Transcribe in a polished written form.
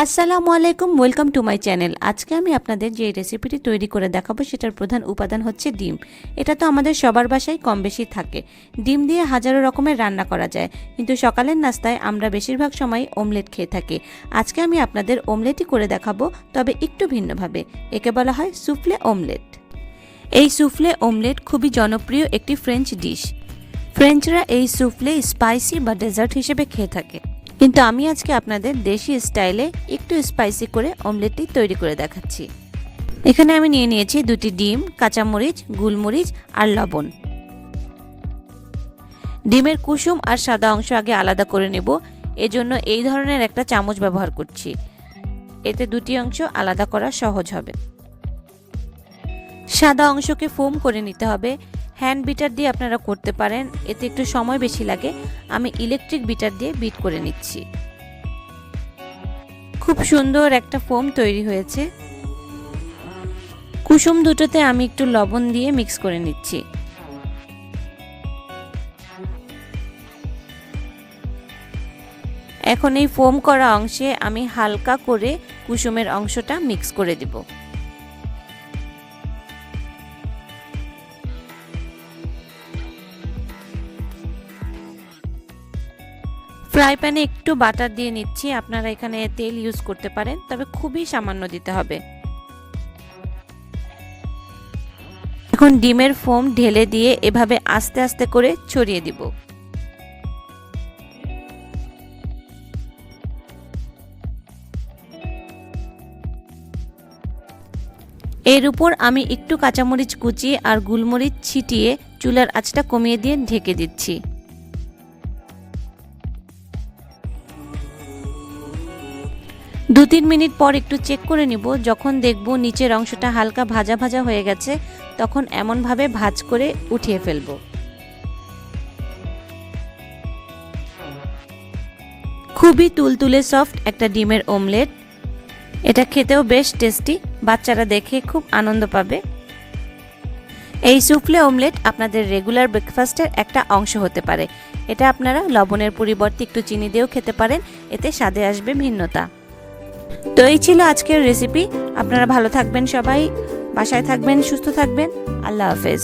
আসসালামু আলাইকুম, welcome to my channel. আজকে আমি আপনাদের যে রেসিপিটি তৈরি করে দেখাবো সেটার প্রধান উপাদান হচ্ছে ডিম। এটা তো আমাদের সবার বাসায় কম বেশি থাকে। ডিম দিয়ে হাজারো রকমের রান্না করা যায়, কিন্তু সকালের নাস্তায় আমরা বেশিরভাগ সময় অমলেট খেয়ে থাকি। আজকে আমি আপনাদের অমলেটই করে দেখাবো, তবে একটু ভিন্নভাবে। একে বলা হয় সুফলে অমলেট। এই সুফলে অমলেট খুবই জনপ্রিয় একটি ফ্রেঞ্চ ডিশ। ফ্রেঞ্চরা এই সুফলে স্পাইসি বা ডেজার্ট হিসেবে খেয়ে থাকে, কিন্তু আমি আজকে আপনাদের দেশি স্টাইলে একটু স্পাইসি করে অমলেটটি তৈরি করে দেখাচ্ছি। এখানে আমি নিয়ে নিয়েছি 2টি ডিম, কাঁচামরিচ, গোলমরিচ আর লবণ। ডিমের কুসুম আর সাদা অংশ আগে আলাদা করে নেব, এজন্য এই ধরনের একটা চামচ ব্যবহার করছি। এতে 2টি অংশ আলাদা করা সহজ হবে। সাদা অংশকে ফোম করে নিতে হবে। হ্যান্ড বিটার দিয়ে আপনারা করতে পারেন, এতে একটু সময় বেশি লাগে। আমি ইলেকট্রিক বিটার দিয়ে বিট করে নিচ্ছি। খুব সুন্দর একটা ফোম তৈরি হয়েছে। কুসুম দুটোতে আমি একটু লবণ দিয়ে মিক্স করে নিচ্ছি। এখন এই ফোম করা অংশে আমি হালকা করে কুসুমের অংশটা মিক্স করে দিব। ফ্রাই প্যানে একটু বাটার দিয়ে নিচ্ছি। আপনারা এখানে তেল ইউজ করতে পারেন, তবে খুবই সামান্য দিতে হবে। এখন ডিমের ফোম ঢেলে দিয়ে এভাবে আস্তে আস্তে করে ছড়িয়ে দিব। এর উপর আমি একটু কাঁচামরিচ কুচি আর গোলমরিচ ছিটিয়ে চুলার আঁচটা কমিয়ে দিয়ে ঢেকে দিচ্ছি। দু 3 মিনিট পর একটু চেক করে নিব। যখন দেখব নিচের অংশটা হালকা ভাজা ভাজা হয়ে গেছে, তখন এমনভাবে ভাঁজ করে উঠিয়ে ফেলব। খুবই তুলতুলে সফট একটা ডিমের অমলেট। এটা খেতেও বেশ টেস্টি, বাচ্চারা দেখে খুব আনন্দ পাবে। এই সুফলে অমলেট আপনাদের রেগুলার ব্রেকফাস্টের একটা অংশ হতে পারে। এটা আপনারা লবণের পরিবর্তে একটু চিনি দিয়েও খেতে পারেন, এতে স্বাদে আসবে ভিন্নতা। তো এই ছিল আজকের রেসিপি। আপনারা ভালো থাকবেন, সবাই বাসায় থাকবেন, সুস্থ থাকবেন। আল্লাহ হাফেজ।